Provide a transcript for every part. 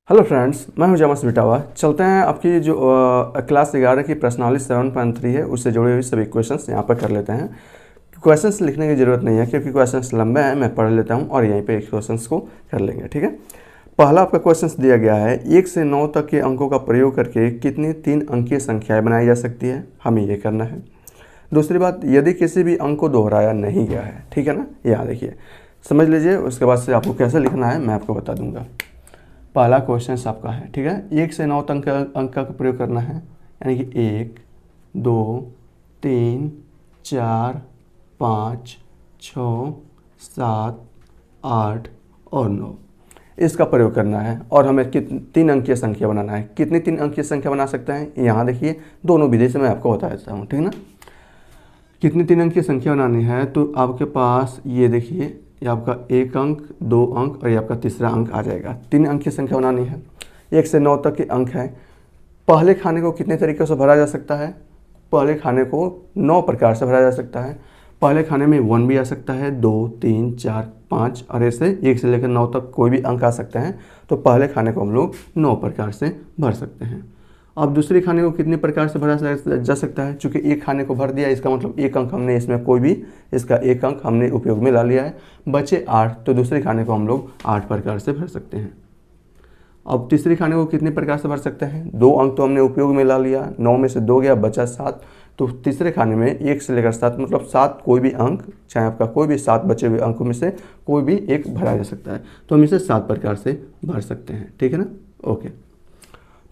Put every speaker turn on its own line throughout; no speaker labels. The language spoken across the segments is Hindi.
हेलो फ्रेंड्स, मैं हूं जमस बिटावा। चलते हैं आपकी जो क्लास 11 की प्रश्नावली 7.3 है उससे जुड़े हुए सभी क्वेश्चंस यहां पर कर लेते हैं। क्वेश्चंस लिखने की ज़रूरत नहीं है क्योंकि क्वेश्चंस लंबे हैं, मैं पढ़ लेता हूं और यहीं पे क्वेश्चंस को कर लेंगे। ठीक है, पहला आपका क्वेश्चन दिया गया है 1 से 9 तक के अंकों का प्रयोग करके कितनी 3 अंकीय संख्याएँ बनाई जा सकती है, हमें ये करना है। दूसरी बात, यदि किसी भी अंक को दोहराया नहीं गया है, ठीक है ना, यहाँ देखिए समझ लीजिए। उसके बाद से आपको कैसे लिखना है मैं आपको बता दूंगा। पहला क्वेश्चन आपका है, ठीक है, 1 से 9 तक अंक का प्रयोग करना है, यानी कि 1, 2, 3, 4, 5, 6, 7, 8 और 9 इसका प्रयोग करना है। और हमें 3 अंकीय संख्या बनाना है। कितनी 3 अंकीय संख्या बना सकते हैं, यहाँ देखिए दोनों विधि से मैं आपको बता देता हूँ, ठीक है ना। कितनी 3 अंकीय संख्या बनानी है, तो आपके पास ये देखिए, ये आपका 1 अंक, 2 अंक और ये आपका तीसरा अंक आ जाएगा। 3 अंक की संख्या बनानी है। 1 से 9 तक के अंक है। पहले खाने को कितने तरीक़े से भरा जा सकता है, पहले खाने को 9 प्रकार से भरा जा सकता है। पहले खाने में 1 भी आ सकता है, 2, 3, 4, 5 और ऐसे 1 से लेकर 9 तक कोई भी अंक आ सकते हैं। तो पहले खाने को हम लोग 9 प्रकार से भर सकते हैं। अब दूसरे खाने को कितने प्रकार से भरा जा सकता है, चूँकि एक खाने को भर दिया, इसका मतलब 1 अंक हमने इसमें कोई भी इसका 1 अंक हमने उपयोग में ला लिया है, बचे 8, तो दूसरे खाने को हम लोग 8 प्रकार से भर सकते हैं। अब तीसरे खाने को कितने प्रकार से भर सकते हैं, 2 अंक तो हमने उपयोग में ला लिया, 9 में से 2 गया, बचा 7, तो तीसरे खाने में 1 से लेकर 7 मतलब 7 कोई भी अंक, चाहे आपका कोई भी 7 बचे हुए अंकों में से कोई भी एक भरा जा सकता है। तो हम इसे 7 प्रकार से भर सकते हैं, ठीक है ना। ओके,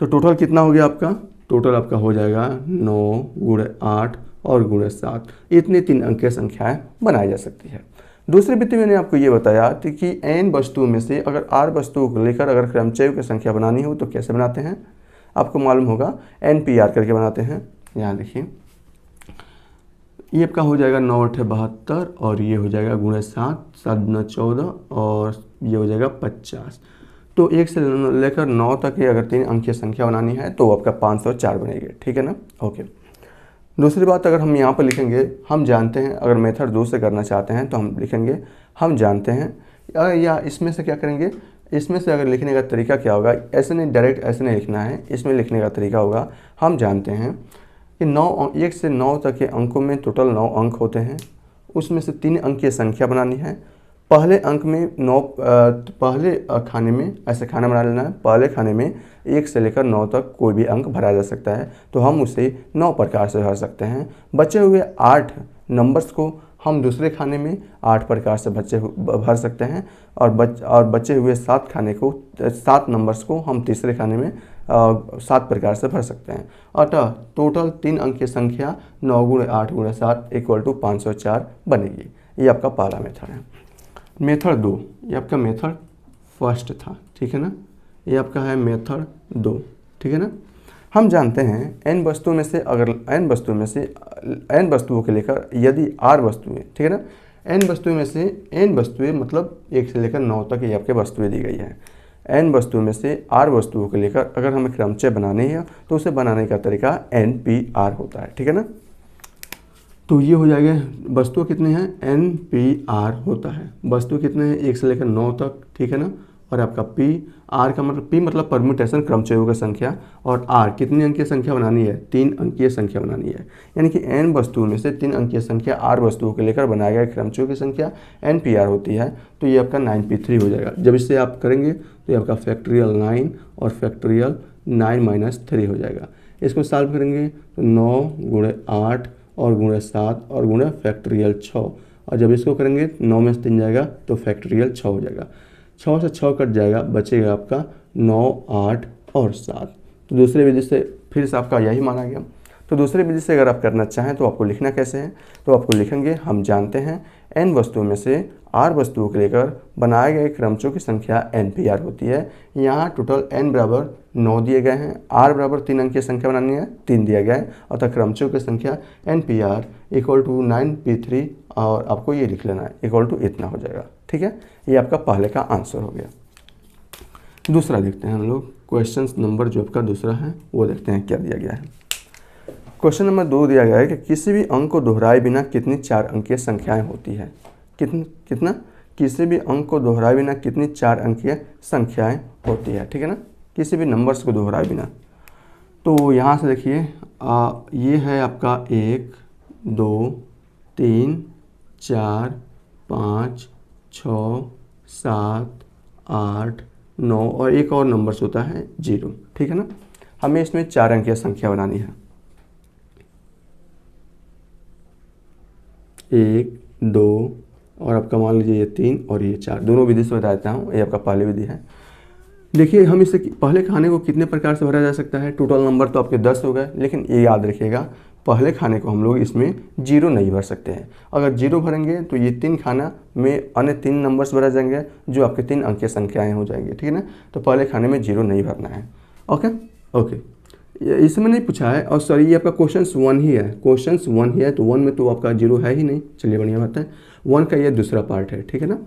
तो टोटल कितना हो गया आपका, टोटल आपका हो जाएगा 9 गुणे 8 और गुणे 7, इतनी 3 अंकीय संख्याएं बनाई जा सकती है। दूसरी विधि मैंने आपको ये बताया थी कि n वस्तुओं में से अगर r वस्तुओं को लेकर अगर क्रमचय की संख्या बनानी हो तो कैसे बनाते हैं, आपको मालूम होगा NPR करके बनाते हैं। यहाँ देखिए, ये आपका हो जाएगा 9 8 72 और ये हो जाएगा गुणे 7, 7 9 14 और ये हो जाएगा 50। तो 1 से लेकर 9 तक की अगर 3 अंकीय संख्या बनानी है तो आपका 504 बनेगी, ठीक है ना। ओके, दूसरी बात, अगर हम यहाँ पर लिखेंगे, हम जानते हैं अगर मेथड 2 से करना चाहते हैं तो हम लिखेंगे हम जानते हैं, या इसमें से क्या करेंगे, इसमें से अगर लिखने का तरीका क्या होगा, ऐसे नहीं, डायरेक्ट ऐसे नहीं लिखना है, इसमें लिखने का तरीका होगा, हम जानते हैं कि 1 से 9 तक के अंकों में टोटल 9 अंक होते हैं, उसमें से 3 अंकीय संख्या बनानी है। पहले अंक में 9, पहले खाने में ऐसे खाना बना लेना है, पहले खाने में 1 से लेकर 9 तक कोई भी अंक भरा जा सकता है, तो हम उसे 9 प्रकार से भर सकते हैं। बचे हुए 8 नंबर्स को हम दूसरे खाने में 8 प्रकार से भर सकते हैं और बचे हुए 7 खाने को 7 नंबर्स को हम तीसरे खाने में 7 प्रकार से भर सकते हैं। अतः टोटल 3 अंक की संख्या 9 गुणे 8 गुणे 7 = 504 बनेगी। ये आपका पहला मेथड है। मेथड 2, ये आपका मेथड फर्स्ट था, ठीक है ना, ये आपका है मेथड 2, ठीक है ना। हम जानते हैं n वस्तुओं में से अगर n वस्तुओं के लेकर यदि r वस्तुएं, ठीक है ना, n वस्तुओं में से n वस्तुएं मतलब 1 से लेकर 9 तक ये आपके वस्तुएं दी गई हैं। n वस्तुओं में से r वस्तुओं को लेकर अगर हमें क्रमचय बनानी है तो उसे बनाने का तरीका NPR होता है, ठीक है ना। तो ये हो जाएगा, वस्तु कितने हैं, NPR होता है, वस्तु कितने हैं 1 से लेकर 9 तक, ठीक है ना। और आपका R का मतलब P मतलब परम्यूटेशन, क्रमचयों की संख्या, और R कितनी अंकीय संख्या बनानी है, 3 अंकीय संख्या बनानी है। यानी कि n वस्तुओं में से 3 अंकीय संख्या R वस्तुओं को लेकर बनाए गए क्रमचयों की संख्या NPR होती है। तो ये आपका 9P3 हो जाएगा। जब इससे आप करेंगे तो ये आपका फैक्टोरियल 9 और फैक्टोरियल 9 - 3 हो जाएगा। इसको सॉल्व करेंगे तो 9 गुणे 8 और गुणे 7 और गुणे फैक्टोरियल 6, और जब इसको करेंगे 9 में से 3 जाएगा तो फैक्टोरियल 6 हो जाएगा। 6 से 6 कट जाएगा, बचेगा आपका 9 8 और 7। तो दूसरी विधि से फिर से आपका यही माना गया। तो दूसरी विधि से अगर आप करना चाहें तो आपको लिखना कैसे है, तो आपको लिखेंगे हम जानते हैं n वस्तुओं में से r वस्तुओं को लेकर बनाए गए क्रमचयों की संख्या NPR होती है। यहाँ टोटल n बराबर 9 दिए गए हैं, r बराबर 3 अंक की संख्या बनानी है, 3 दिया गया है, अतः क्रमचयों की संख्या NPR = 9P3 और आपको ये लिख लेना है इतना हो जाएगा, ठीक है। ये आपका पहले का आंसर हो गया। दूसरा देखते हैं हम लोग, क्वेश्चन नंबर जो आपका दूसरा है वो देखते हैं क्या दिया गया है। क्वेश्चन नंबर 2 दिया गया है कि किसी भी अंक को दोहराए बिना कितनी 4 अंकीय संख्याएं होती है। कितना किसी भी अंक को दोहराए बिना कितनी 4 अंकीय संख्याएं होती है, ठीक है ना। किसी भी नंबर्स को दोहराए बिना। तो यहाँ से देखिए ये है आपका 1 2 3 4 5 6 7 8 9 और एक और नंबर्स होता है 0, ठीक है ना। हमें इसमें 4 अंक की संख्या बनानी है। 1 2 और आपका मान लीजिए ये 3 और ये 4, दोनों विधि से बता देता हूँ। ये आपका पहली विधि है। देखिए हम इसे पहले खाने को कितने प्रकार से भरा जा सकता है। टोटल नंबर तो आपके 10 हो गए, लेकिन ये याद रखिएगा पहले खाने को हम लोग इसमें 0 नहीं भर सकते हैं। अगर 0 भरेंगे तो ये 3 खाना में अन्य 3 नंबर्स भरा जाएंगे जो आपके 3 अंकीय संख्याएं हो जाएंगी, ठीक है ना। तो पहले खाने में 0 नहीं भरना है। ओके इसमें नहीं पूछा है, और सॉरी ये आपका क्वेश्चन 1 ही है, क्वेश्चन 1 ही है, तो 1 में तो आपका 0 है ही नहीं। चलिए बढ़िया बात है, 1 का ये दूसरा पार्ट है, ठीक है ना।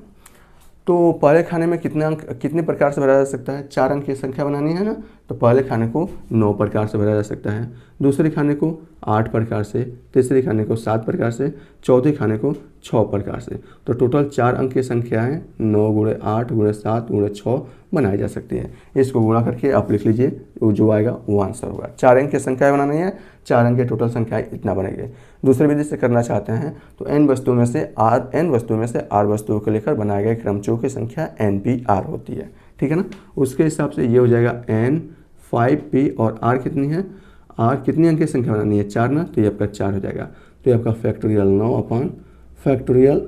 तो पहले खाने में कितने प्रकार से भरा जा सकता है। 4 अंक की संख्या बनानी है ना, तो पहले खाने को 9 प्रकार से भरा जा सकता है, दूसरे खाने को 8 प्रकार से, तीसरे खाने को 7 प्रकार से, चौथे खाने को 6 प्रकार से। तो टोटल 4 अंक की संख्याएँ 9 × 8 × 7 × 6 बनाई जा सकती है। इसको गुणा करके आप लिख लीजिए, जो आएगा वो आंसर होगा। 4 अंक की संख्या बनानी है, 4 अंक की टोटल संख्या इतना बनेगी। दूसरी विधि से करना चाहते हैं तो n वस्तुओं में से r वस्तुओं को लेकर बनाए गए क्रमचयों की संख्या NPR होती है, ठीक है ना। उसके हिसाब से ये हो जाएगा n 5p और r कितनी है, r कितनी अंक की संख्या बनानी है, 4 ना, तो ये आपका 4 हो जाएगा। तो ये आपका फैक्टोरियल 9 अपॉन फैक्टोरियल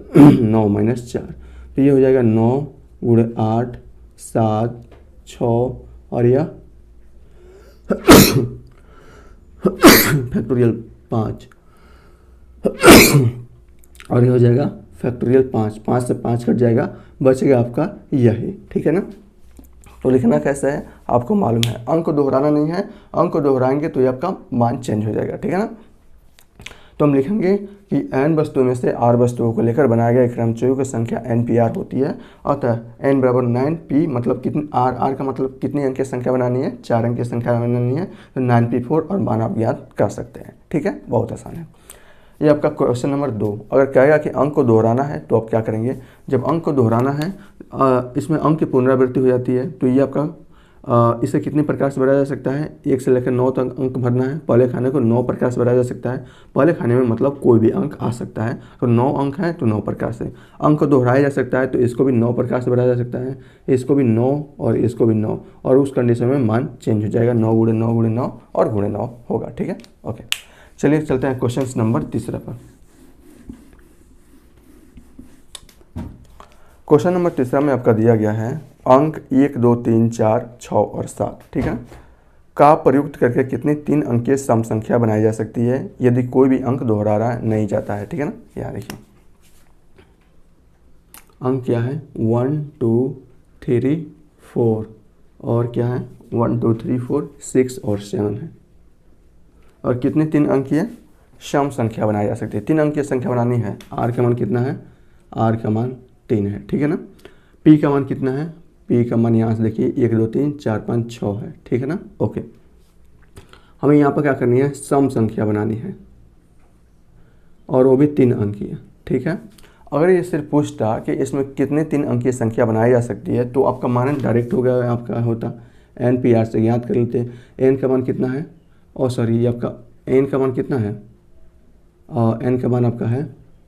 9 - 4, तो ये हो जाएगा 9 × 8 7 6 और यह फैक्टोरियल 5 और ये हो जाएगा फैक्टोरियल 5 से 5 कट जाएगा, बचेगा आपका यही, ठीक है ना। तो लिखना कैसा है आपको मालूम है, अंक को दोहराना नहीं है, अंक को दोहराएंगे तो ये आपका मान चेंज हो जाएगा, ठीक है ना। तो हम लिखेंगे कि n वस्तुओं में से r वस्तुओं को लेकर बनाए गए क्रमचयों की संख्या NPR होती है। अतः n बराबर 9p मतलब कितनी r का मतलब कितनी अंक की संख्या बनानी है, 4 अंक की संख्या बनानी है, तो 9p4 और मान आप ज्ञात कर सकते हैं, ठीक है, बहुत आसान है। ये आपका क्वेश्चन नंबर 2। अगर कहेगा कि अंक को दोहराना है तो आप क्या करेंगे, जब अंक को दोहराना है इसमें अंक की पुनरावृत्ति हो जाती है, तो ये आपका इसे कितने प्रकार से भरा जा सकता है, 1 से लेकर 9 तक अंक भरना है। पहले खाने को 9 प्रकार से भरा जा सकता है, पहले खाने में मतलब कोई भी अंक आ सकता है, तो 9 अंक है तो 9 प्रकार से। अंक को दोहराया जा सकता है तो इसको भी 9 प्रकार से भरा जा सकता है, इसको भी 9 और इसको भी 9, और उस कंडीशन में मान चेंज हो जाएगा, 9 × 9 × 9 और × 9 होगा, ठीक है। ओके चलिए चलते हैं क्वेश्चन नंबर 3 पर। क्वेश्चन नंबर 3 में आपका दिया गया है अंक 1 2 3 4 6 और 7, ठीक है, का प्रयुक्त करके कितनी 3 अंकीय सम संख्या बनाई जा सकती है यदि कोई भी अंक दोहराया नहीं जाता है, ठीक है ना। यहाँ देखिए अंक क्या है 1 2 3 4 और क्या है 1 2 3 4 6 और 7 है, और कितनी 3 अंकीय सम संख्या बनाई जा सकती है। 3 अंकीय संख्या बनानी है, r का मान कितना है, r का मान 3 है, ठीक है ना। p का मान कितना है, p का मान यहाँ से देखिए 1 2 3 4 5 6 है, ठीक है ना। ओके हमें यहाँ पर क्या करनी है, सम संख्या बनानी है और वो भी 3 अंकीय, ठीक है। अगर ये सिर्फ पूछता कि इसमें कितने 3 अंकीय संख्या बनाई जा सकती है तो आपका मान डायरेक्ट हो गया, आपका होता NPR से याद कर लेते हैं। n का मान कितना है, और सॉरी ये आपका n का मान कितना है, n का मान आपका है,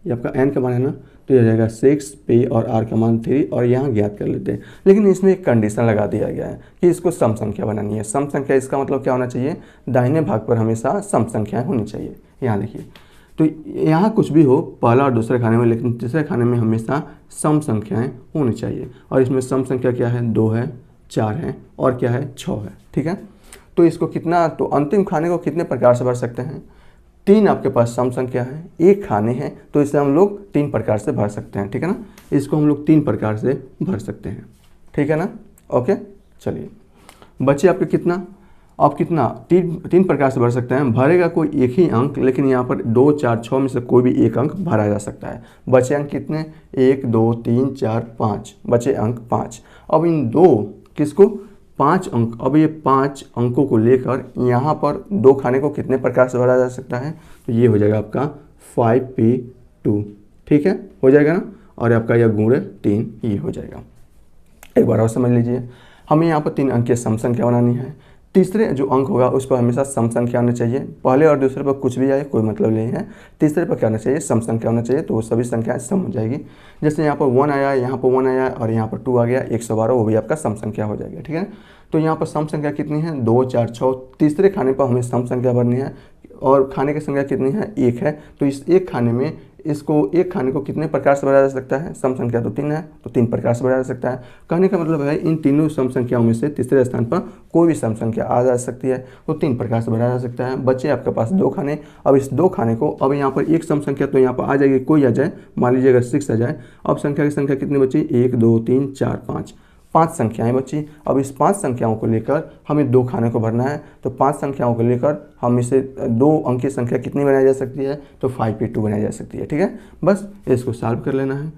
ये आपका n का मान है ना, तो ये हो जाएगा 6p और r का मान 3, और यहाँ ज्ञात कर लेते हैं। लेकिन इसमें एक कंडीशन लगा दिया गया है कि इसको सम संख्या बनानी है। सम संख्या इसका मतलब क्या होना चाहिए, दाहिने भाग पर हमेशा सम संख्याएं होनी चाहिए। यहाँ देखिए तो यहाँ कुछ भी हो पहला और दूसरे खाने में, लेकिन तीसरे खाने में हमेशा सम संख्याएँ होनी चाहिए, और इसमें सम संख्या क्या है, 2 है, 4 है और क्या है 6 है, ठीक है। तो इसको कितना, तो अंतिम खाने को कितने प्रकार से भर सकते हैं, 3 आपके पास सम संख्या है, 1 खाने हैं तो इसे हम लोग 3 प्रकार से भर सकते हैं, ठीक है ना। इसको हम लोग 3 प्रकार से भर सकते हैं, ठीक है ना। ओके चलिए बचे आपके कितना, आप कितना 3 प्रकार से भर सकते हैं। भरेगा कोई एक ही अंक, लेकिन यहाँ पर 2 4 6 में से कोई भी एक अंक भरा जा सकता है। बचे अंक कितने, 1 2 3 4 5, बचे अंक 5। अब इन 2 किसको 5 अंक, अब ये 5 अंकों को लेकर यहाँ पर 2 खाने को कितने प्रकार से भरा जा सकता है, तो ये हो जाएगा आपका 5p2, ठीक है, हो जाएगा ना। और आपका यह गुणे 3 ये हो जाएगा। एक बार और समझ लीजिए, हमें यहाँ पर 3 अंक की सम संख्या बनानी है। तीसरे जो अंक होगा उस पर हमेशा सम संख्या आना चाहिए। पहले और दूसरे पर कुछ भी आए कोई मतलब नहीं है, तीसरे पर क्या आना चाहिए, सम संख्या होना चाहिए, तो वो सभी संख्याएं सम हो जाएगी। जैसे यहाँ पर 1 आया, यहाँ पर 1 आया और यहाँ पर 2 आ गया, 112, वो भी आपका सम संख्या हो जाएगा। ठीक है, तो यहाँ पर सम संख्या कितनी है, 2 4 6। तीसरे खाने पर हमें सम संख्या भरनी है और खाने की संख्या कितनी है, 1 है। तो इस एक खाने में एक खाने को कितने प्रकार से बढ़ाया जा सकता है, सम संख्या तो 3 है, तो 3 प्रकार से बढ़ाया जा सकता है। कहने का मतलब है इन तीनों सम संख्याओं में से तीसरे स्थान पर कोई भी सम संख्या आ जा सकती है, तो 3 प्रकार से बढ़ाया जा सकता है। बच्चे आपके पास 2 खाने, अब इस 2 खाने को, अब यहाँ पर एक सम संख्या तो यहाँ पर आ जाएगी, कोई आ जाए, मान लीजिए अगर 6 आ जाए। अब संख्या की संख्या कितनी बची, 1 2 3 4 5, 5 संख्याएं बची। अब इस 5 संख्याओं को लेकर हमें 2 खाने को भरना है, तो 5 संख्याओं को लेकर हम इसे 2 अंक की संख्या कितनी बनाई जा सकती है, तो 5p2 बनाई जा सकती है। ठीक है, बस इसको सॉल्व कर लेना है।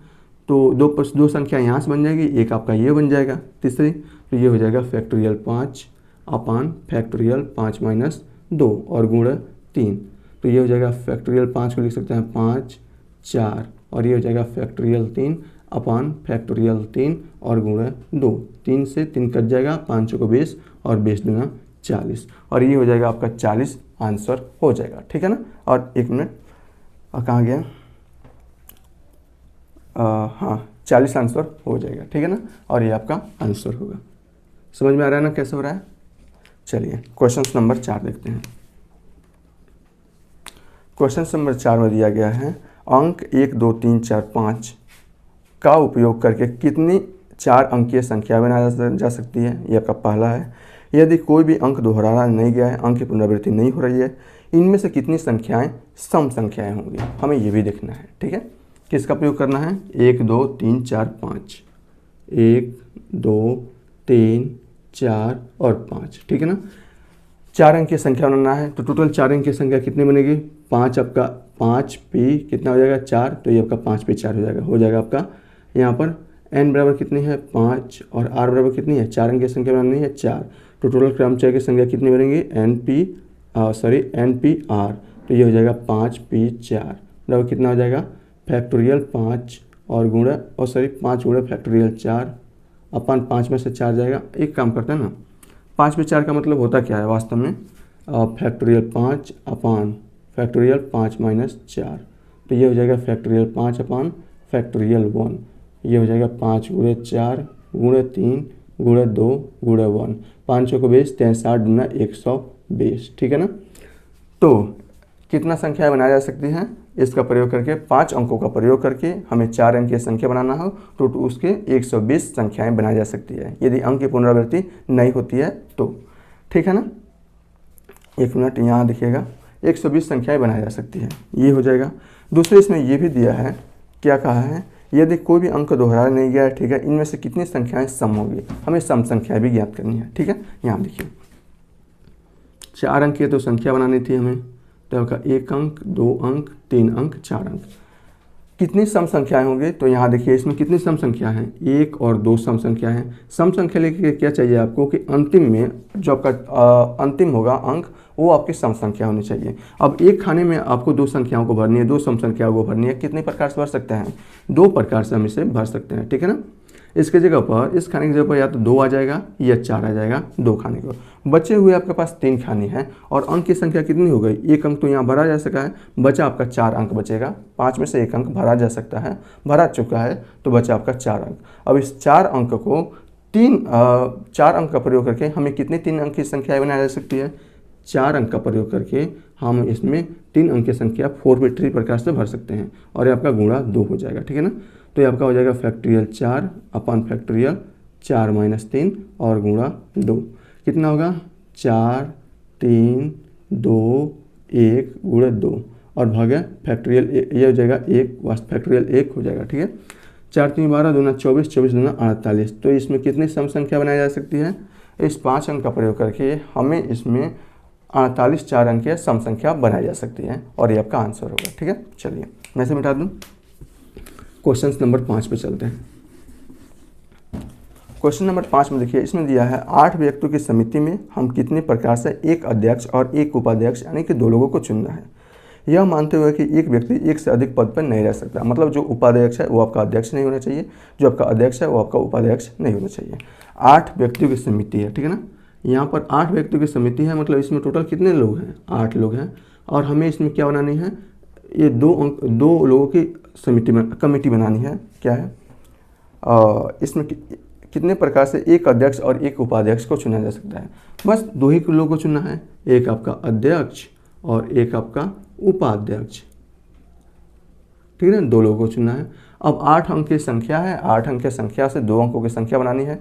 तो 2 संख्या यहाँ से बन जाएगी, एक आपका ये बन जाएगा तीसरी, तो ये हो जाएगा फैक्टोरियल 5 अपान फैक्टोरियल 5 माइनस 2 और गुणा 3। तो ये हो जाएगा फैक्टोरियल 5 को लिख सकते हैं 5 4 और ये हो जाएगा फैक्टोरियल 3 अपान फैक्टोरियल 3 और गुणा 2। 3 से 3 कट जाएगा, 5 को 20 और 20 दूना 40 और ये हो जाएगा आपका 40 आंसर हो जाएगा। ठीक है ना, और 1 मिनट कहाँ गया, हाँ 40 आंसर हो जाएगा। ठीक है ना, और ये आपका आंसर होगा। समझ में आ रहा है ना कैसे हो रहा है। चलिए क्वेश्चन नंबर 4 देखते हैं। क्वेश्चन नंबर 4 में दिया गया है अंक 1 2 3 4 5 का उपयोग करके कितनी 4 अंकीय संख्या बनाया जा सकती है। ये आपका पहला है। यदि कोई भी अंक दोहराया नहीं गया है, अंक की पुनरावृत्ति नहीं हो रही है, इनमें से कितनी संख्याएं सम संख्याएं होंगी, हमें ये भी देखना है। ठीक है, किसका प्रयोग करना है, 1 2 3 4 5, 1 2 3 4 और 5। ठीक है ना, 4 अंक की संख्या बनाना है, तो टोटल 4 अंक की संख्या कितनी बनेगी, 5 आपका 5p कितना हो जाएगा 4, तो ये आपका 5p4 हो जाएगा आपका। यहाँ पर n बराबर कितनी है 5 और r बराबर कितनी है 4 अंक की संख्या बनानी है 4, तो टोटल क्रमचय की संख्या कितनी बनेगी npr, तो ये हो जाएगा 5p4 बराबर कितना हो जाएगा फैक्टोरियल 5 और गुणा 5 गुणा फैक्टोरियल 4 अपन 5 में से 4 जाएगा। एक काम करते हैं ना, 5p4 का मतलब होता क्या है वास्तव में, फैक्टोरियल 5 अपान फैक्टोरियल 5 माइनस 4, तो ये हो जाएगा फैक्टोरियल 5 अपान फैक्टोरियल 1, ये हो जाएगा 5 गुणे 4 गुणे 3 गुणे 2 गुणे 1, 5 को 20 63 गुना 120। ठीक है ना, तो कितना संख्या बनाया जा सकती है, इसका प्रयोग करके 5 अंकों का प्रयोग करके हमें 4 अंक की संख्या बनाना हो, तो उसके 120 संख्याएं बनाई जा सकती है, यदि अंक की पुनरावृत्ति नहीं होती है तो। ठीक है ना, 1 मिनट यहाँ देखिएगा, 120 संख्याएं बनाई जा सकती है, ये हो जाएगा। दूसरे इसमें ये भी दिया है, क्या कहा है, यदि कोई भी अंक दोहराया नहीं गया है, ठीक है, इनमें से कितनी संख्याएं सम होगी, हमें सम संख्याएं भी ज्ञात करनी है। ठीक है, यहाँ देखिए 4 अंक की तो संख्या बनानी थी हमें, तो आपका 1 अंक 2 अंक 3 अंक 4 अंक, कितनी सम संख्याएं होंगी, तो यहाँ देखिए इसमें कितनी सम संख्या हैं, 1 और 2 सम संख्या हैं। सम संख्या लेके क्या चाहिए आपको कि अंतिम में जो आपका अंतिम होगा अंक वो आपकी सम संख्या होनी चाहिए। अब एक खाने में आपको 2 संख्याओं को भरनी है, 2 सम संख्याओं को भरनी है, कितने प्रकार से भर सकते हैं, 2 प्रकार से हम इसे भर सकते हैं। ठीक है ना, इसके जगह पर, इस खाने की जगह पर या तो 2 आ जाएगा या 4 आ जाएगा 2 खाने को। बचे हुए आपके पास 3 खाने हैं और अंक की संख्या कितनी हो गई, 1 अंक तो यहाँ भरा जा सका है, बचा आपका 4 अंक बचेगा, 5 में से 1 अंक भरा जा सकता है, भरा चुका है, तो बचा आपका 4 अंक। अब इस 4 अंक को 4 अंक का प्रयोग करके हमें कितनी 3 अंक की संख्या बनाई जा सकती है, 4 अंक का प्रयोग करके हम इसमें 3 अंक की संख्या 4p3 प्रकार से भर सकते हैं और ये आपका गुणा 2 हो जाएगा। ठीक है ना, तो ये आपका हो जाएगा फैक्टोरियल 4 अपन फैक्टोरियल 4 माइनस 3 और गुणा 2, कितना होगा 4 3 2 1 गुणा 2 और भागा फैक्टोरियल ये हो जाएगा 1 फैक्टोरियल 1 हो जाएगा। ठीक है, 4 3 12 दूना 24 24 दूना 48, तो इसमें कितनी सम संख्या बनाई जा सकती है, इस 5 अंक का प्रयोग करके हमें इसमें 48 4 अंक की सम संख्या बनाई जा सकती है और ये आपका आंसर होगा। ठीक है, चलिए मैं इसे मिटा दूँ, क्वेश्चन नंबर 5 पे चलते हैं। क्वेश्चन नंबर 5 में देखिए, इसमें दिया है 8 व्यक्तियों की समिति में हम कितने प्रकार से एक अध्यक्ष और एक उपाध्यक्ष यानी कि 2 लोगों को चुनना है। यह मानते हुए कि एक व्यक्ति एक से अधिक पद पर नहीं रह सकता। मतलब जो उपाध्यक्ष है वो आपका अध्यक्ष नहीं होना चाहिए, जो आपका अध्यक्ष है वो आपका उपाध्यक्ष नहीं होना चाहिए। 8 व्यक्तियों की समिति है, ठीक है ना। यहाँ पर 8 व्यक्तियों की समिति है, मतलब इसमें टोटल कितने लोग हैं? 8 लोग हैं। और हमें इसमें क्या बनानी है? ये 2 लोगों की कमेटी बनानी है। क्या है? इसमें कितने प्रकार से एक अध्यक्ष और एक उपाध्यक्ष को चुना जा सकता है? बस 2 ही लोगों को चुनना है, एक आपका अध्यक्ष और एक आपका उपाध्यक्ष, ठीक है ना। 2 लोगों को चुनना है। अब 8 अंक की संख्या है, 8 अंक की संख्या से 2 अंकों की संख्या बनानी है।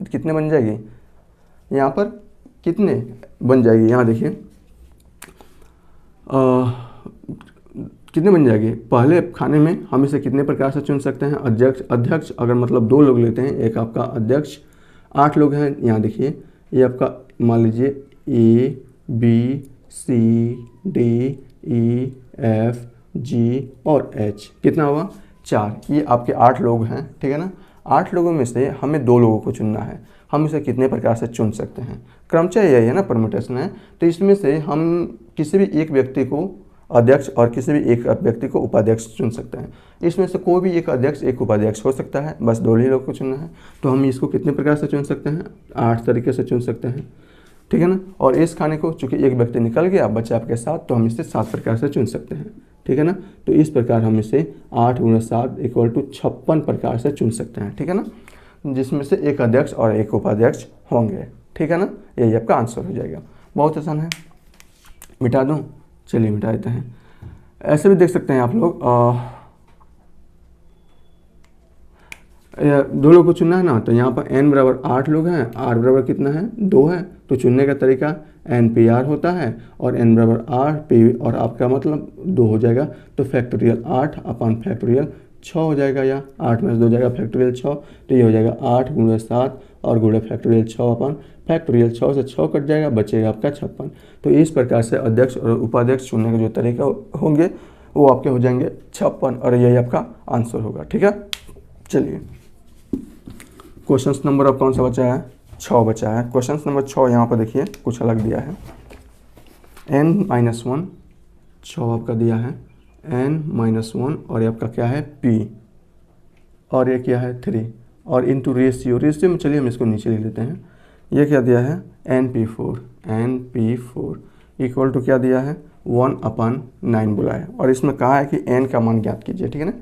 कितने बन जाएगी? यहाँ पर कितने बन जाएगी? यहाँ देखिए कितने बन जाएगी? पहले खाने में हम इसे कितने प्रकार से चुन सकते हैं? अध्यक्ष अगर मतलब 2 लोग लेते हैं, एक आपका अध्यक्ष, 8 लोग हैं। यहाँ देखिए ये आपका मान लीजिए A B C D E F G और H, कितना हुआ? 4। ये आपके 8 लोग हैं, ठीक है ना। 8 लोगों में से हमें 2 लोगों को चुनना है। हम इसे कितने प्रकार से चुन सकते हैं? क्रमचय यही है ना, परम्यूटेशन है। तो इसमें से हम किसी भी एक व्यक्ति को अध्यक्ष और किसी भी एक व्यक्ति को उपाध्यक्ष चुन सकते हैं। इसमें से कोई भी एक अध्यक्ष एक उपाध्यक्ष हो सकता है, बस 2 ही लोग को चुनना है। तो हम इसको कितने प्रकार से चुन सकते हैं? 8 तरीके से चुन सकते हैं, ठीक है ना। और इस खाने को चूंकि एक व्यक्ति निकल गया, बच्चा आपके साथ, तो हम इसे 7 प्रकार से चुन सकते हैं, ठीक है ना। तो इस प्रकार हम इसे 8 × 7 = 56 प्रकार से चुन सकते हैं, ठीक है ना, जिसमें से एक अध्यक्ष और एक उपाध्यक्ष होंगे, ठीक है ना। यही आपका आंसर हो जाएगा। बहुत आसान है। मिटा दूँ? चलिए मिटा देते हैं। ऐसे भी देख सकते हैं आप लोग, 2 लोग को चुनना है ना, तो यहाँ पर n = 8 लोग हैं, r बराबर कितना है? 2 है। तो चुनने का तरीका NPR होता है और n = RP और आपका मतलब 2 हो जाएगा। तो फैक्टोरियल 8 अपॉन फैक्टोरियल 6 हो जाएगा, या 8 में से 2 जाएगा फैक्टोरियल 6, तो ये हो जाएगा 8 × 7 और गुणे फैक्टोरियल 6 अपॉन फैक्टोरियल 6 से 6 कट जाएगा, बचेगा आपका 56। तो इस प्रकार से अध्यक्ष और उपाध्यक्ष चुनने के जो तरीका होंगे वो आपके हो जाएंगे 56 और यही आपका आंसर होगा, ठीक है। चलिए क्वेश्चन नंबर अब कौन सा बचा है? 6 बचा है। क्वेश्चन नंबर 6 यहाँ पर देखिए कुछ अलग दिया है। n-1 6 आपका दिया है, n-1 और ये आपका क्या है? P और ये क्या है? 3 और इंटू रेशियो में चलिए हम इसको नीचे लिख लेते हैं। ये क्या दिया है? NP4 इक्वल टू क्या दिया है? 1/9 बोला है और इसमें कहा है कि n का मान ज्ञात कीजिए, ठीक है ना।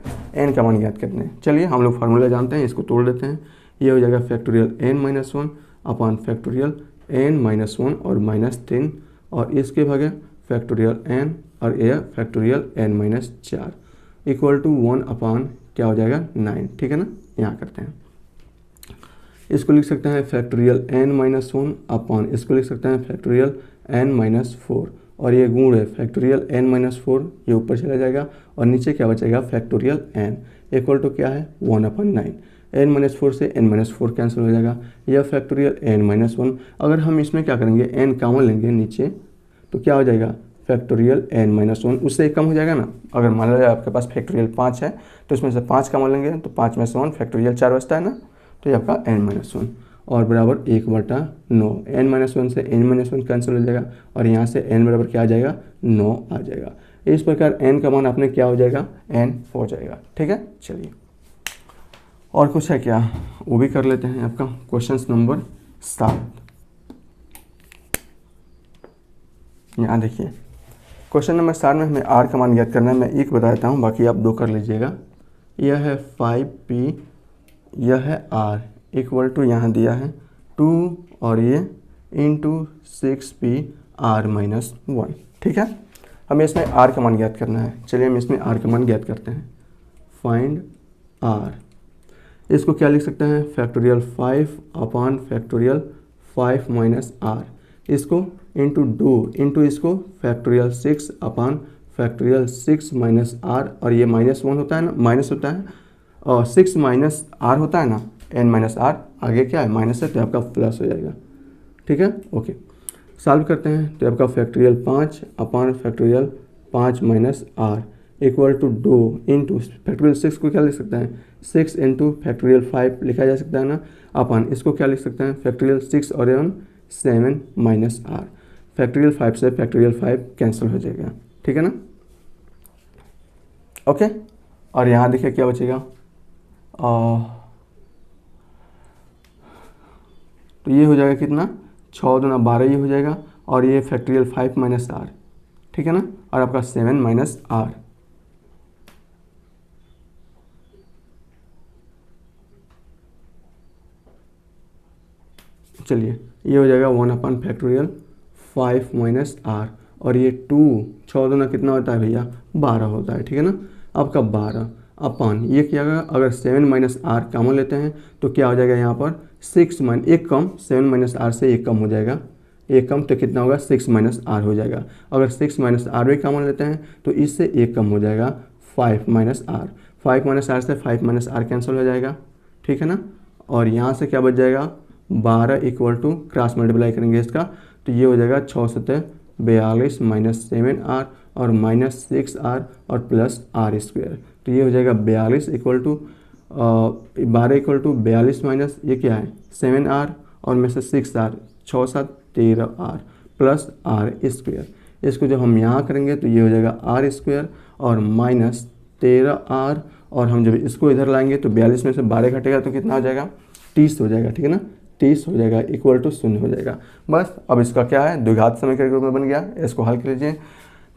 n का मान ज्ञात करते हैं। चलिए हम लोग फार्मूला जानते हैं, इसको तोड़ देते हैं। ये हो जाएगा factorial n-1 upon factorial n-1 और -3 और इसके भागे फैक्टोरियल n और ये फैक्टोरियल n-4 इक्वल टू 1/, क्या हो जाएगा? 9, ठीक है ना। यहाँ करते हैं, इसको लिख सकते हैं फैक्टोरियल n-1 अपॉन इसको लिख सकते हैं फैक्टोरियल n-4 और ये गुण है फैक्टोरियल n-4, ये ऊपर चला जाएगा और नीचे क्या बचेगा? फैक्टोरियल n इक्वल टू क्या है? 1/9। n-4 से n-4 कैंसिल हो जाएगा, यह फैक्टोरियल n-1। अगर हम इसमें क्या करेंगे? n कॉमन लेंगे नीचे, तो क्या हो जाएगा? फैक्टोरियल n-1, उससे एक कम हो जाएगा ना। अगर मान लीजिए आपके पास फैक्टोरियल 5 है तो इसमें से 5 कॉमन लेंगे तो 5 में से 1 फैक्टोरियल 4 बचता है ना, तो ये आपका n-1 और बराबर 1/9। n-1 से n-1 कैंसिल हो जाएगा और यहाँ से n बराबर क्या आ जाएगा? 9 आ जाएगा। इस प्रकार n का मान आपने क्या हो जाएगा? n हो जाएगा, ठीक है। चलिए और कुछ है क्या, वो भी कर लेते हैं। आपका क्वेश्चन नंबर 7, यहाँ देखिए क्वेश्चन नंबर 7 में हमें r का मान ज्ञात करना है। मैं 1 बता देता हूँ, बाकी आप 2 कर लीजिएगा। यह है 5p, यह है r इक्वल टू यहाँ दिया है 2 और ये इंटू 6p r-1, ठीक है। हमें इसमें r का मान ज्ञात करना है। चलिए हम इसमें r का मान ज्ञात करते हैं। फाइंड r, इसको क्या लिख सकते हैं? Factorial 5 upon factorial 5 minus r, इसको इंटू 2 इंटू इसको factorial 6 upon factorial 6 minus r और ये -1 होता है ना, माइनस होता है और 6 माइनस r होता है ना, n-r आगे क्या है? माइनस है, तो आपका प्लस हो जाएगा, ठीक है। ओके, सॉल्व करते हैं तो आपका factorial 5 upon factorial 5 minus r equal to 2 into factorial 6 को क्या लिख सकते हैं? 6 इंटू फैक्टोरियल 5 लिखा जा सकता है ना, अपॉन इसको क्या लिख सकते हैं? फैक्टोरियल 6 और 7 माइनस r। फैक्टोरियल 5 से फैक्टोरियल 5 कैंसिल हो जाएगा, ठीक है ना। ओके, और यहाँ देखिए क्या बचेगा, तो ये हो जाएगा कितना, 6 दूना 12 ये हो जाएगा, और ये फैक्टोरियल 5 माइनस आर, ठीक है ना, और आपका 7 माइनस आर। चलिए ये हो जाएगा 1/5 माइनस आर, और ये 2, 6 दूना कितना होता है भैया, 12 होता है, ठीक है ना। आपका 12 अपन ये क्या होगा, अगर 7 माइनस आर कॉमन लेते हैं तो क्या हो जाएगा यहाँ पर 6 माइनस, एक कम, 7 माइनस आर से एक कम हो जाएगा, एक कम तो कितना होगा 6 माइनस आर हो जाएगा। अगर 6 माइनस आर भी कॉमन लेते हैं तो इससे एक कम हो जाएगा 5 माइनस आर, 5 माइनस आर से 5 माइनस आर कैंसिल हो जाएगा, ठीक है ना। और यहाँ से क्या बच जाएगा 12 इक्वल टू क्रॉस मल्टीप्लाई करेंगे इसका, तो ये हो जाएगा 6 सत्ते 42 माइनस 7 आर और माइनस 6 आर और प्लस आर स्क्वायर, तो ये हो जाएगा 42 equal to 12 equal to 42 minus ये क्या है 7 आर और में से 6 r, 6 7 13 r plus r square. इसको जब हम यहाँ करेंगे तो ये हो जाएगा आर स्क्वायर और माइनस 13 आर, और हम जब इसको इधर लाएंगे तो 42 में से 12 घटेगा तो कितना हो जाएगा 30 हो जाएगा, ठीक है ना, 30 हो जाएगा इक्वल टू 0 हो जाएगा। बस अब इसका क्या है द्विघात समीकरण के रूप में बन गया, इसको हल कर लीजिए।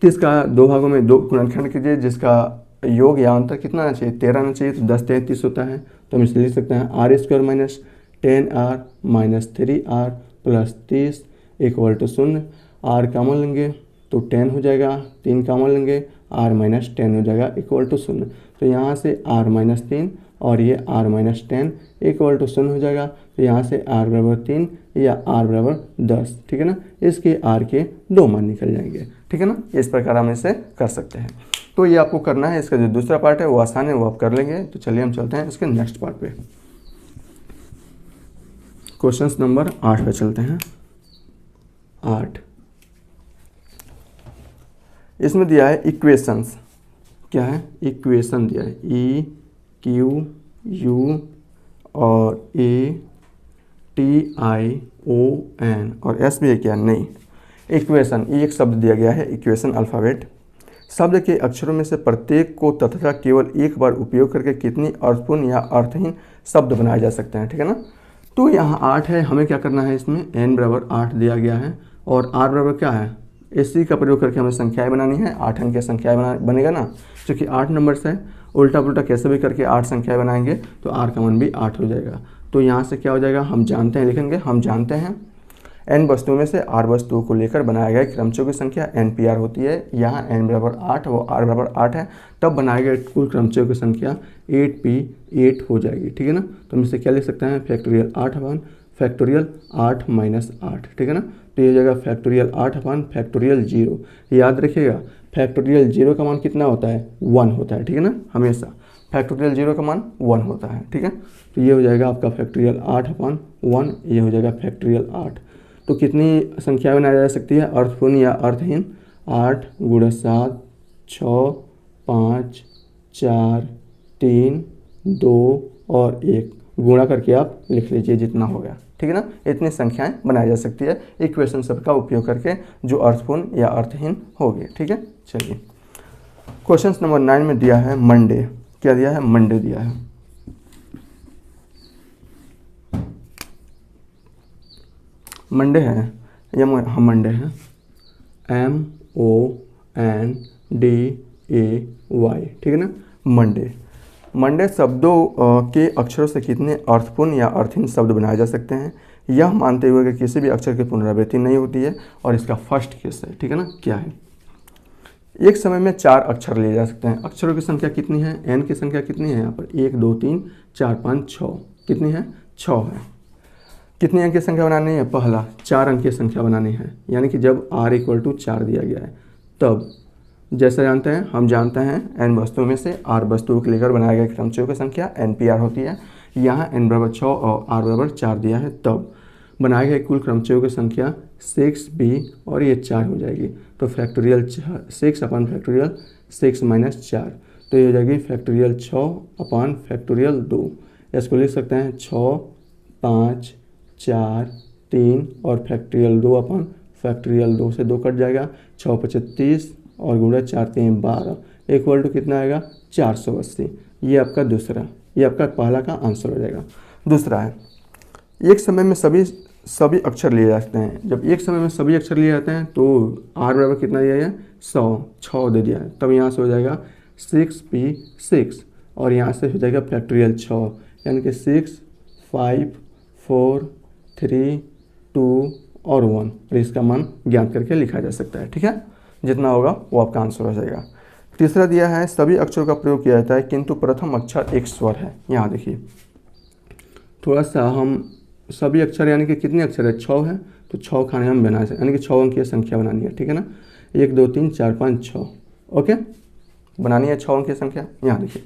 30 का 2 भागों में 2 गुणनखंड कीजिए, जिसका योग या अंतर कितना आना चाहिए 13 आना चाहिए, तो 10 33 होता है, तो हम इसे लिख सकते हैं r square minus 10 r minus 3 r plus 30 equal to 0। R common लेंगे तो 10 हो जाएगा, 3 कॉमन लेंगे आर माइनस 10 हो जाएगा इक्वल टू 0। तो यहाँ से आर माइनस 3 और ये आर माइनस 10 इक्वल टू 0 हो जाएगा, तो यहाँ से आर बराबर 3 या आर बराबर 10, ठीक है ना। इसके आर के 2 मान निकल जाएंगे, ठीक है ना। इस प्रकार हम इसे कर सकते हैं। तो ये आपको करना है, इसका जो दूसरा पार्ट है वो आसान है, वो आप कर लेंगे। तो चलिए हम चलते हैं इसके नेक्स्ट पार्ट पे, क्वेश्चन नंबर 8 पे चलते हैं। 8 इसमें दिया है इक्वेशंस, क्या है इक्वेशन दिया है ई क्यू यू और A T I O N और एस भी है क्या, नहीं। इक्वेशन ये एक शब्द दिया गया है, इक्वेशन अल्फ़ाबेट। शब्द के अक्षरों में से प्रत्येक को तथा केवल एक बार उपयोग करके कितनी अर्थपूर्ण या अर्थहीन शब्द बनाए जा सकते हैं, ठीक है ना। तो यहाँ 8 है, हमें क्या करना है, इसमें n बराबर 8 दिया गया है और r बराबर क्या है, इसी का प्रयोग करके हमें संख्याएं बनानी है। 8 अंक की संख्याएं बनेगा ना, क्योंकि 8 नंबर से उल्टा पुल्टा कैसे भी करके 8 संख्याएं बनाएंगे तो r का मान भी 8 हो जाएगा। तो यहाँ से क्या हो जाएगा, हम जानते हैं, लिखेंगे हम जानते हैं n वस्तुओं में से r वस्तुओं को लेकर बनाया गया क्रमचयों की संख्या NPR होती है। यहाँ n बराबर 8 वो r बराबर 8 है, तब बनाए गए कुल क्रमचयों की संख्या 8p8 हो जाएगी, ठीक है ना। तो हम इसे क्या लिख सकते हैं, फैक्टोरियल 8 अपन फैक्टोरियल 8 माइनस 8, ठीक है ना। तो ये हो जाएगा फैक्टोरियल 8 अपन फैक्टोरियल 0। याद रखिएगा फैक्टोरियल 0 का मान कितना होता है 1 होता है, ठीक है ना, हमेशा फैक्टोरियल 0 का मान 1 होता है, ठीक है। तो ये हो जाएगा आपका फैक्टोरियल 8 अपन 1, ये हो जाएगा फैक्टोरियल 8। तो कितनी संख्या बनाई जा सकती है अर्थपूर्ण या अर्थहीन, 8 × 7 6 5 4 3 2 और 1 गुणा करके आप लिख लीजिए जितना होगा, ठीक है ना। इतनी संख्याएं बनाई जा सकती है इक्वेशन शब्द का उपयोग करके जो अर्थपूर्ण या अर्थहीन होगी, ठीक है। चलिए क्वेश्चन नंबर 9 में दिया है मंडे, क्या दिया है, मंडे दिया है। मंडे है या हम मंडे हैं MONDAY, ठीक है ना। मंडे मंडे शब्दों के अक्षरों से कितने अर्थपूर्ण या अर्थहीन शब्द बनाए जा सकते हैं, यह मानते हुए कि किसी भी अक्षर की पुनरावृत्ति नहीं होती है, और इसका फर्स्ट केस है, ठीक है ना। क्या है, एक समय में 4 अक्षर लिए जा सकते हैं। अक्षरों की संख्या कितनी है, n की संख्या कितनी है यहाँ पर 1 2 3 4 5 6, कितनी है 6 है। कितनी अंक की संख्या बनानी है, पहला 4 अंक की संख्या बनानी है, यानी कि जब r = 4 दिया गया है तब जैसा जानते हैं, हम जानते हैं n वस्तुओं में से r वस्तुओं को लेकर बनाए गए क्रमचयों की संख्या NPR होती है। यहाँ n बराबर 6 और r बराबर 4 दिया है, तब बनाए गए कुल क्रमचयों की संख्या 6b और ये 4 हो जाएगी। तो फैक्टोरियल 6 अपन फैक्टोरियल 6 माइनस 4, तो ये हो जाएगी फैक्टोरियल 6 अपन फैक्टोरियल 2। इसको लिख सकते हैं 6 5 4 3 और फैक्टोरियल 2 अपन फैक्टोरियल 2 से 2 कट जाएगा, 6 × 25 और गुणा 4 3 12 इक्वल टू कितना आएगा 480। ये आपका दूसरा, ये आपका पहला का आंसर हो जाएगा। दूसरा है एक समय में सभी अक्षर लिए जाते हैं। जब एक समय में सभी अक्षर लिए जाते हैं तो r बराबर कितना दिया है 100 दे दिया है, तब यहाँ से हो जाएगा 6p6 और यहाँ से हो जाएगा फैक्टोरियल 6, यानी कि 6 5 4 3 2 और 1, और इसका मान ज्ञात करके लिखा जा सकता है। ठीक है, जितना होगा वो आपका आंसर हो जाएगा। तीसरा दिया है सभी अक्षरों का प्रयोग किया जाता है किंतु प्रथम अक्षर एक स्वर है। यहाँ देखिए थोड़ा सा हम सभी अक्षर यानी कि कितने अक्षर है 6 है, तो 6 खाने हम बना सकते, यानी कि 6 अंक की संख्या बनानी है। ठीक है ना, 1 2 3 4 5 6, ओके, बनानी है 6 अंक की संख्या। यहाँ देखिए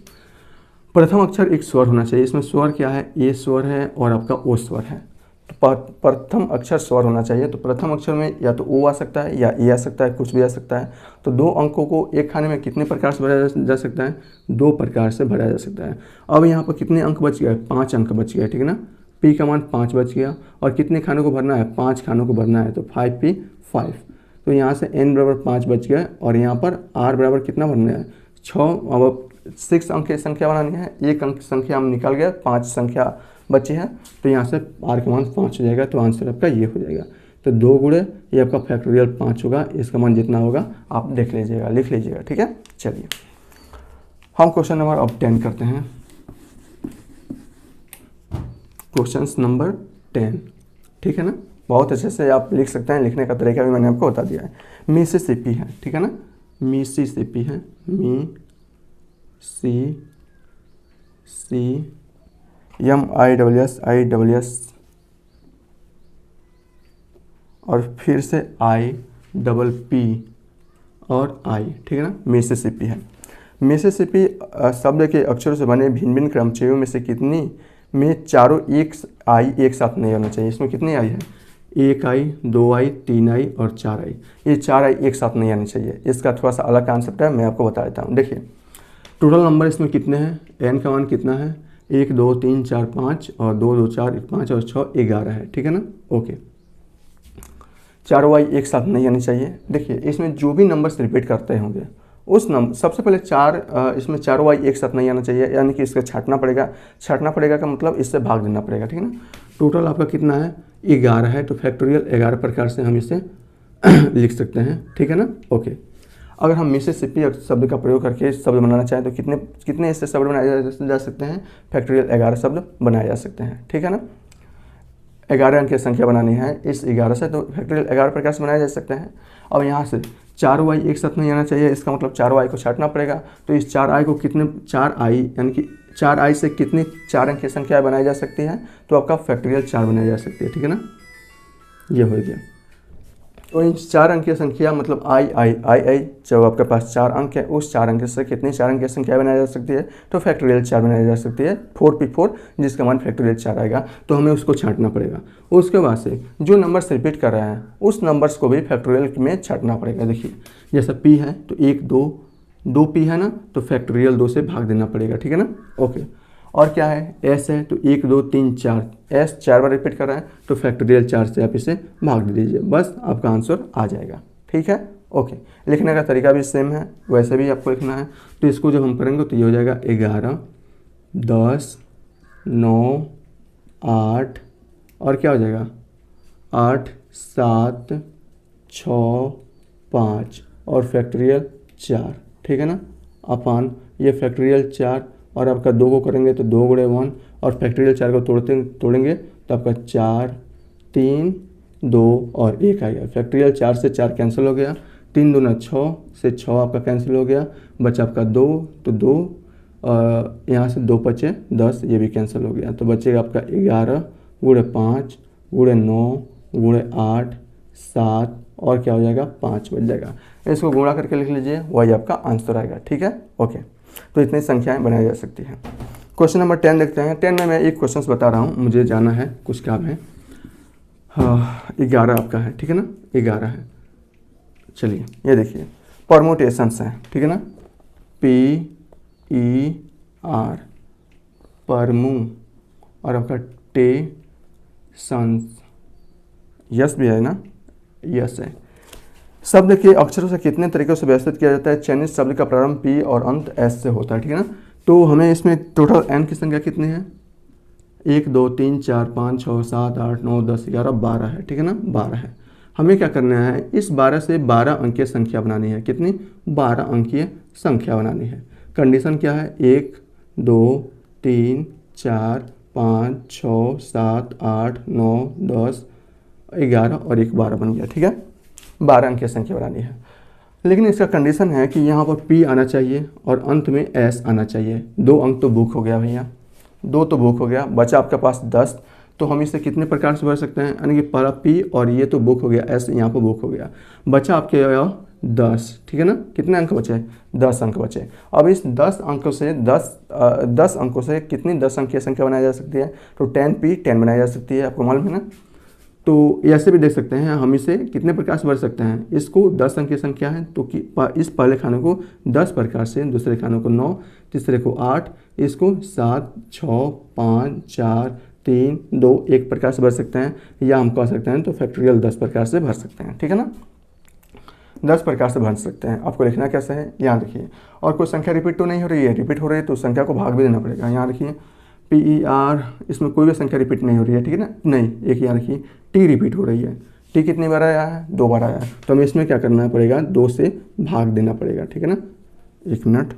प्रथम अक्षर एक स्वर होना चाहिए। इसमें स्वर क्या है, ए स्वर है और आपका ओ स्वर है। तो प्रथम अक्षर स्वर होना चाहिए, तो प्रथम अक्षर में या तो ओ आ सकता है या ए आ सकता है, कुछ भी आ सकता है। तो 2 अंकों को एक खाने में कितने प्रकार से भरा जा सकता है, 2 प्रकार से भरा जा सकता है। अब यहाँ पर कितने अंक बच गए, 5 अंक बच गए। ठीक है ना, पी का मान 5 बच गया और कितने खानों को भरना है, 5 खानों को भरना है, तो 5p 5। तो यहाँ से n बराबर 5 बच गया और यहाँ पर r बराबर कितना भरना है 6। अब 6 अंक की संख्या बनानी है, एक अंक की संख्या हम निकाल गया, 5 संख्या बची है, तो यहाँ से r का मान 5 हो जाएगा। तो आंसर आपका ये हो जाएगा। तो 2 गुणे ये आपका फैक्टोरियल 5 होगा, इसका मान जितना होगा आप देख लीजिएगा, लिख लीजिएगा। ठीक है, चलिए हम क्वेश्चन नंबर अब 10 करते हैं। क्वेश्चन नंबर 10, ठीक है ना, बहुत अच्छे से आप लिख सकते हैं, लिखने का तरीका भी मैंने आपको बता दिया है। मिसिसिपी है, ठीक है ना, मिसिसिपी है, MISS और फिर से IPP और I, ठीक है ना, मिसिसिपी है। मिसिसिपी शब्द के अक्षरों से बने भिन्न भिन्न क्रमचयों में से कितनी में चारों एक साथ नहीं होना चाहिए। इसमें कितनी आई है, 1 आई, 2 आई, 3 आई और 4 आई। ये 4 आई एक साथ नहीं आनी चाहिए। इसका थोड़ा सा अलग कॉन्सेप्ट है, मैं आपको बता देता हूँ। देखिए टोटल नंबर इसमें कितने हैं, n का मान कितना है, 1 2 3 4 5 और 2 2 4 5 और 6 11 है। ठीक है ना, ओके, चारों वाई एक साथ नहीं आनी चाहिए। देखिए इसमें जो भी नंबर्स रिपीट करते होंगे उस नंबर सबसे पहले इसमें चारों वाई एक साथ नहीं आना चाहिए, यानी कि इसका छांटना पड़ेगा। छांटना पड़ेगा का मतलब इससे भाग देना पड़ेगा। ठीक है ना, टोटल आपका कितना है 11 है, तो फैक्टोरियल 11 प्रकार से हम इसे लिख सकते हैं। ठीक है ना, ओके। अगर हम मिसिसिपी शब्द का प्रयोग करके शब्द बनाना चाहें तो कितने ऐसे शब्द बनाए जा सकते हैं, फैक्टोरियल 11 शब्द बनाए जा सकते हैं। ठीक है ना, 11 अंक की संख्या बनानी है इस 11 से, तो फैक्टोरियल 11 प्रकार से बनाया जा सकता है। अब यहाँ से 4 वाई एक साथ नहीं आना चाहिए, इसका मतलब 4 वाई को छांटना पड़ेगा। तो इस 4 आई को कितने 4 आई यानी कि 4 आई से कितनी 4 अंक की संख्या बनाई जा सकती है, तो आपका फैक्टोरियल 4 बनाई जा सकती है। ठीक है ना, ये हो गया। तो इन 4 अंक की संख्या मतलब आई जब आपके पास 4 अंक है, उस 4 अंक से कितनी 4 अंक की संख्या बनाई जा सकती है, तो फैक्टोरियल 4 बनाई जा सकती है, 4p4, जिसका मान फैक्टोरियल 4 आएगा। तो हमें उसको छांटना पड़ेगा। उसके बाद से जो नंबर्स रिपीट कर रहे हैं उस नंबर्स को भी फैक्टोरियल में छांटना पड़ेगा। देखिए जैसा p है तो 1 2 p है ना, तो फैक्टोरियल 2 से भाग देना पड़ेगा। ठीक है ना, ओके। और क्या है, s है तो 1 2 3 4, s 4 बार रिपीट कर रहा है तो फैक्टोरियल 4 से आप इसे भाग दे दीजिए, बस आपका आंसर आ जाएगा। ठीक है, ओके। लिखने का तरीका भी सेम है, वैसे भी आपको लिखना है। तो इसको जब हम करेंगे तो ये हो जाएगा 11 10 9 8 और क्या हो जाएगा 8 7 6 5 और फैक्टोरियल 4। ठीक है ना, अपान ये फैक्टोरियल 4 और आपका 2 को करेंगे तो 2 गुणे 1 और फैक्टोरियल 4 को तोड़ेंगे तो आपका 4 3 2 और 1 आएगा। फैक्टोरियल 4 से 4 कैंसिल हो गया, 3 दूना 6 से 6 आपका कैंसिल हो गया, बचा आपका 2, तो 2 यहाँ से 2 बचे 10, ये भी कैंसिल हो गया। तो बचेगा आपका 11 गुणे 5 गुणे 9 गुणे 8 7 और क्या हो जाएगा 5 बच जाएगा। इसको गुणा करके लिख लीजिए, वही आपका आंसर आएगा। ठीक है, ओके। तो इतनी संख्याएं बनाई जा सकती हैं। क्वेश्चन नंबर 10 देखते हैं। 10 में मैं एक क्वेश्चन बता रहा हूँ, मुझे जाना है, कुछ काम है। 11 आपका है, ठीक है ना, 11 है। चलिए ये देखिए परमुटेशंस हैं, ठीक है ना, PER परमू और आपका टेशंस, यस भी है ना, यस है। शब्द के अक्षरों से कितने तरीकों से व्यवस्थित किया जाता है? चयनित शब्द का प्रारंभ पी और अंत एस से होता है, ठीक है ना। तो हमें इसमें टोटल एन की संख्या कितनी है? 1 2 3 4 5 6 7 8 9 10 11 12 है, ठीक है ना, 12 है। हमें क्या करना है, इस 12 से 12 अंकीय संख्या बनानी है। कितनी? 12 अंकीय संख्या बनानी है। कंडीशन क्या है? 1 2 3 4 5 6 7 8 9 10 11 और एक 12 बन गया, ठीक है। 12 अंकीय संख्या बनानी है, लेकिन इसका कंडीशन है कि यहाँ पर P आना चाहिए और अंत में S आना चाहिए। 2 अंक तो बुक हो गया भैया, 2 तो बुक हो गया, बचा आपके पास 10। तो हम इसे कितने प्रकार से भर सकते हैं? यानी कि पहला P और ये तो बुक हो गया, S यहाँ पर बुक हो गया, बचा आपके 10, ठीक है ना। कितने अंक बचे? 10 अंक बचे। अब इस 10 अंकों से 10 अंकों से कितनी 10 अंकीय संख्या बनाई जा सकती है? तो 10P 10 बनाई जा सकती है, आपको मालूम है ना। तो ऐसे भी देख सकते हैं, हम इसे कितने प्रकार से भर सकते हैं? इसको 10 अंकीय संख्या है तो कि इस पहले खाने को 10 प्रकार से, दूसरे खाने को 9, तीसरे को 8, इसको 7 6 5 4 3 2 1 प्रकार से भर सकते हैं, या हम कह सकते हैं तो फैक्टोरियल 10 प्रकार से भर सकते हैं, ठीक है ना। 10 प्रकार से भर सकते हैं। आपको लिखना कैसे है, यहाँ देखिए। और कोई संख्या रिपीट तो नहीं हो रही है? रिपीट हो रही है तो संख्या को भाग भी देना पड़ेगा। यहाँ देखिए PER, इसमें कोई भी संख्या रिपीट नहीं हो रही है, ठीक है ना। नहीं, एक यहाँ देखिए T रिपीट हो रही है। T कितनी बार आया है? 2 बार आया है। तो हमें इसमें क्या करना पड़ेगा? 2 से भाग देना पड़ेगा, ठीक है ना। 1 मिनट,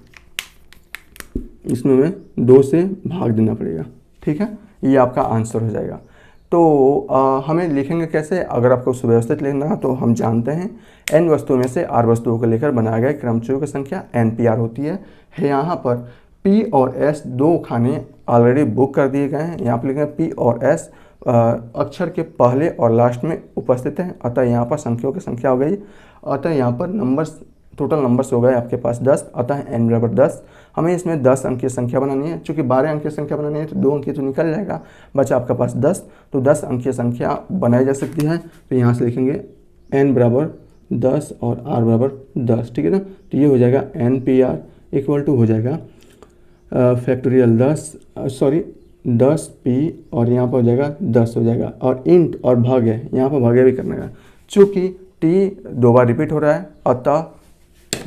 इसमें हमें 2 से भाग देना पड़ेगा, ठीक है। ये आपका आंसर हो जाएगा। तो हमें लिखेंगे कैसे? अगर आपको सुव्यवस्थित लिखना है तो हम जानते हैं n वस्तुओं में से r वस्तुओं को लेकर बनाया गया क्रमचयों की संख्या NPR होती है। यहाँ पर P और S 2 खाने ऑलरेडी बुक कर दिए गए हैं। यहाँ पर लिखेंगे P और S अक्षर के पहले और लास्ट में उपस्थित है, अतः यहाँ पर संख्याओं की संख्या हो गई। अतः यहाँ पर नंबर्स, टोटल नंबर्स हो गए आपके पास 10, अतः n बराबर 10। हमें इसमें 10 अंक की संख्या बनानी है। चूँकि 12 अंक की संख्या बनानी है तो 2 अंक तो निकल जाएगा, बचा आपके पास 10। तो 10 अंक की संख्या बनाई जा सकती है। तो यहाँ से लिखेंगे n बराबर 10 और r बराबर 10, ठीक है ना। तो ये हो जाएगा NPR इक्वल टू हो जाएगा फैक्टोरियल 10P और यहाँ पर हो जाएगा 10 हो जाएगा, और इंट और भाग्य, यहाँ पर भाग्य भी करना है। चूँकि T 2 बार रिपीट हो रहा है, अतः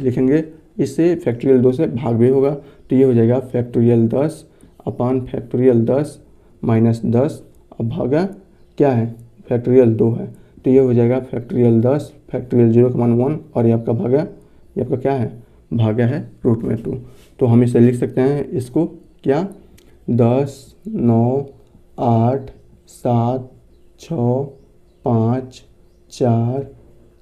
लिखेंगे इससे फैक्टोरियल 2 से भाग भी होगा। तो ये हो जाएगा फैक्टोरियल 10 अपान फैक्टोरियल 10 माइनस 10, अब भागा क्या है? फैक्टोरियल 2 है। तो ये हो जाएगा फैक्टोरियल 10 फैक्टोरियल 0 का मान 1, और ये आपका भागा, ये आपका क्या है? भागा है रूट में 2। तो हम इसे लिख सकते हैं इसको क्या? 10 9 8 7 6 5 4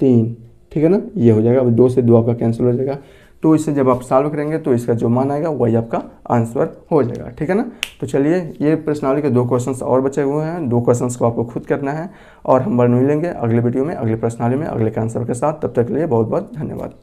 3, ठीक है ना। ये हो जाएगा। अब 2 से 2 आपका कैंसिल हो जाएगा। तो इसे जब आप सॉल्व करेंगे तो इसका जो मान आएगा वही आपका आंसर हो जाएगा, ठीक है ना। तो चलिए, ये प्रश्नावली के 2 क्वेश्चंस और बचे हुए हैं। 2 क्वेश्चंस को आपको खुद करना है, और हम मिलेंगे अगले वीडियो में, अगले प्रश्नावली में, अगले के आंसर के साथ। तब तक के लिए बहुत बहुत धन्यवाद।